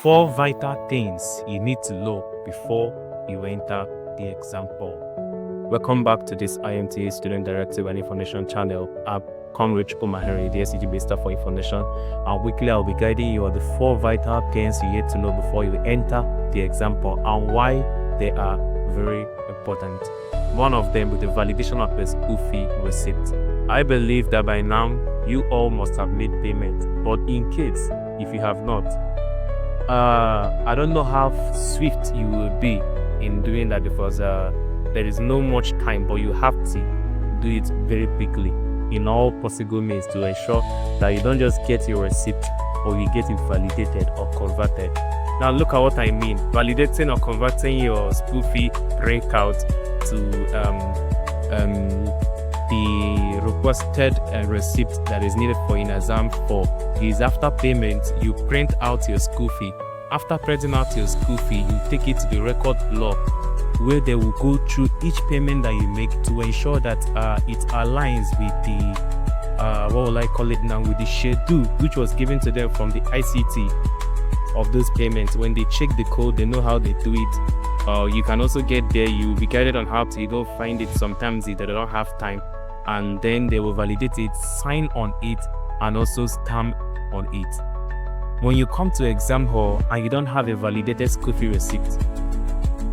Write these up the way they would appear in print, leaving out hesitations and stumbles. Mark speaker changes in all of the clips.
Speaker 1: 4 vital things you need to know before you enter the exam hall. Welcome back to this IMTA Student Directive and Information channel. I'm Comrade Pomaheri, the SCG based for information. And weekly I'll be guiding you on the 4 vital things you need to know before you enter the exam hall and why they are very important. One of them with the validation of a school fee receipt. I believe that by now you all must have made payment, but in case if you have not, I don't know how swift you will be in doing that because there is no much time, but you have to do it very quickly in all possible means to ensure that you don't just get your receipt or you get it validated or converted. Now look at what I mean. Validating or converting your school fee printout to the requested receipt that is needed for an exam for is after payment, you print out your school fee. After printing out your school fee, you take it to the record block where they will go through each payment that you make to ensure that it aligns with the what will I call it now, with the schedule which was given to them from the ICT of those payments. When they check the code, they know how they do it. You can also get there, you'll be guided on how to find it. Sometimes they don't have time, and then they will validate it, sign on it, and also stamp on it. When you come to exam hall and you don't have a validated school fee receipt,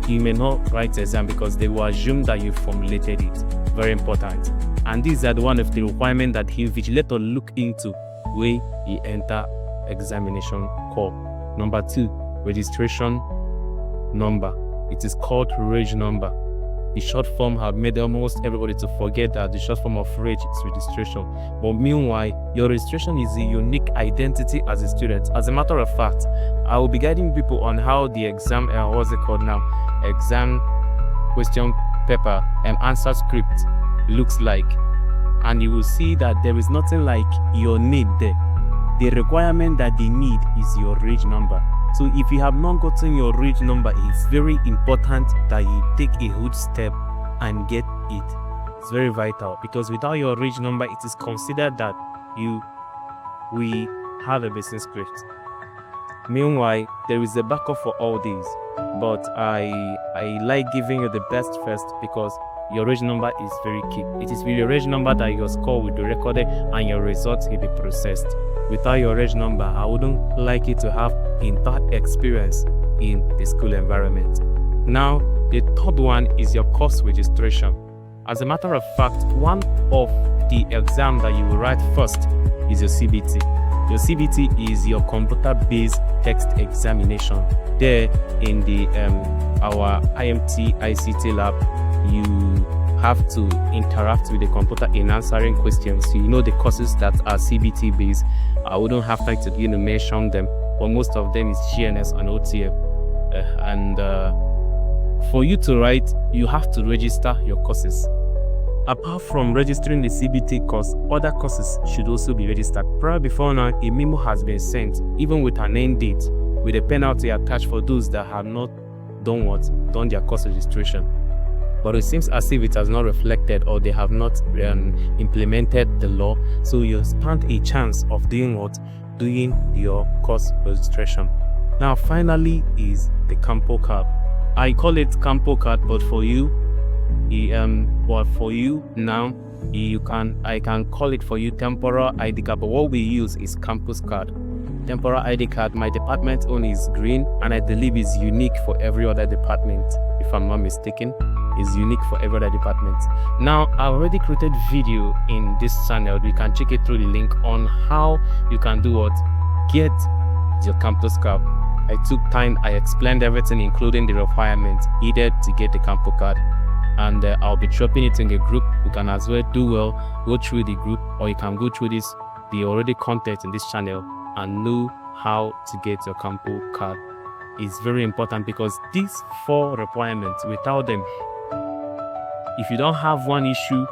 Speaker 1: you may not write the exam because they will assume that you formulated it. Very important. And these are one of the requirements that he vigilator look into when you enter examination hall. Number 2, registration number. It is called reg number. The short form have made almost everybody to forget that the short form of reg is registration. But meanwhile, your registration is a unique identity as a student. As a matter of fact, I will be guiding people on how the exam, exam question paper and answer script looks like. And you will see that there is nothing like your need there. The requirement that they need is your reg number. So if you have not gotten your reg number, it's very important that you take a huge step and get it. It's very vital because without your reg number, it is considered that we have a business script. Meanwhile, there is a backup for all these, but I like giving you the best first because your reg number is very key. It is with your reg number that your score will be recorded and your results will be processed. Without your reg number, I wouldn't like you to have that experience in the school environment. Now, the third one is your course registration. As a matter of fact, one of the exams that you will write first is your CBT. Your CBT is your computer-based text examination. There in the our IMT ICT lab, you have to interact with the computer in answering questions. So you know the courses that are CBT based. I wouldn't have time to mention them, but most of them is GNS and OTM. For you to write, you have to register your courses. Apart from registering the CBT course, other courses should also be registered. Prior before now, a memo has been sent, even with an end date, with a penalty attached for those that have not done their course registration. But it seems as if it has not reflected or they have not implemented the law. So you stand a chance of doing your course registration. Now, finally is the Campo card. I call it Campo card, but for you, now, I can call it for you temporal ID card. But what we use is campus card. Temporal ID card, my department own is green, and I believe is unique for every other department, if I'm not mistaken. Is unique for every other department. Now, I've already created video in this channel. You can check it through the link on how you can get your campus card. I took time, I explained everything, including the requirements needed to get the campus card. And I'll be dropping it in a group. You can as well go through the group, or you can go through the already content in this channel and know how to get your campus card. It's very important because these 4 requirements, without them, if you don't have one issue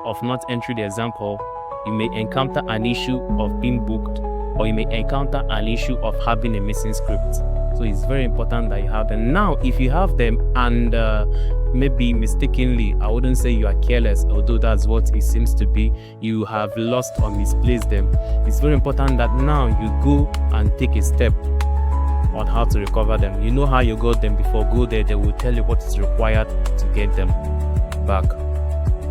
Speaker 1: of not entering the exam hall, you may encounter an issue of being booked, or you may encounter an issue of having a missing script. So it's very important that you have them. Now, if you have them and maybe mistakenly, I wouldn't say you are careless, although that's what it seems to be, you have lost or misplaced them. It's very important that now you go and take a step on how to recover them. You know how you got them before, go there, they will tell you what is required to get them back.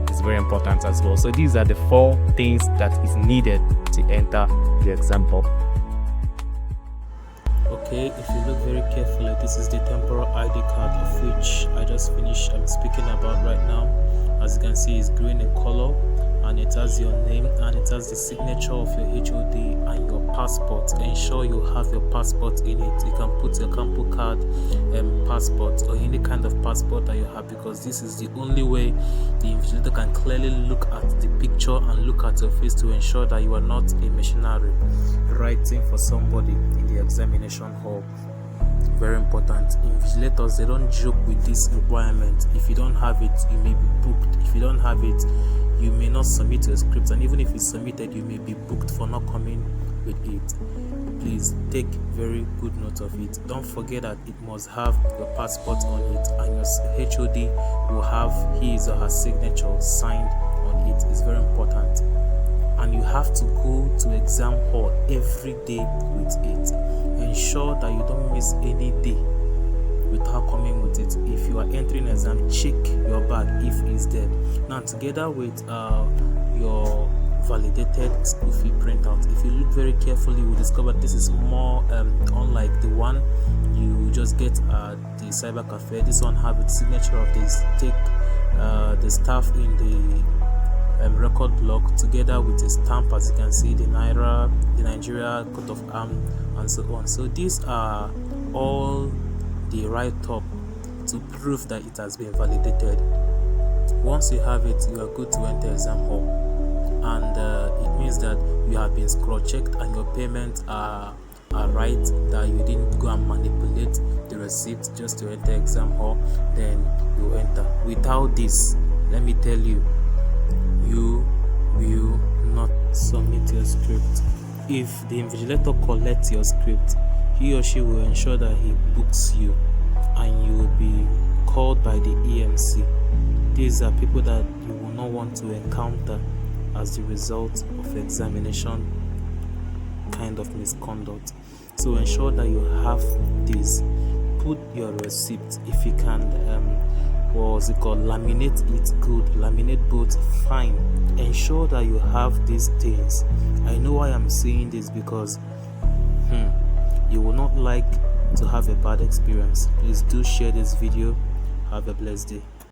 Speaker 1: It's very important as well. So these are the 4 things that is needed to enter the exam hall.
Speaker 2: Okay, if you look very carefully, this is the temporal ID card of which I just finished speaking about right now. As you can see, it's green in color, and it has your name and it has the signature of your HOD and your passport. Ensure you have your passport in it. You can put your Campo card, passport, or any kind of passport that you have, because this is the only way the invigilator can clearly look at the picture and look at your face to ensure that you are not a missionary writing for somebody in the examination hall. Very important. Invigilators, they don't joke with this requirement. If you don't have it, you may be booked. If you don't have it, you may not submit your script, and even if it's submitted, you may be booked for not coming with it. Please take very good note of it. Don't forget that it must have your passport on it, and your HOD will have his or her signature signed on it. It's very important. And you have to go to exam hall every day with it. Ensure that you don't miss any day without coming with it. If you are entering exam, check your bag if it's there. Now, together with your validated school fee printout, if you look very carefully, you will discover this is more unlike the one you just get at the cyber cafe. This one have its signature of the staff in the record block, together with a stamp, as you can see, the Nigeria coat of arms, and so on. So these are all the write-up to prove that it has been validated. Once you have it, you are good to enter exam hall, and it means that you have been scroll-checked and your payments are right, that you didn't go and manipulate the receipt just to enter exam hall. Then you enter. Without this, let me tell you, you will not submit your script. If the invigilator collects your script, he or she will ensure that he books you, and you will be called by the EMC. These are people that you will not want to encounter as the result of examination kind of misconduct. So ensure that you have this. Put your receipt, if you can, laminate it good, laminate both fine. Ensure that you have these things. I know why I'm saying this, because you will not like to have a bad experience. Please do share this video. Have a blessed day.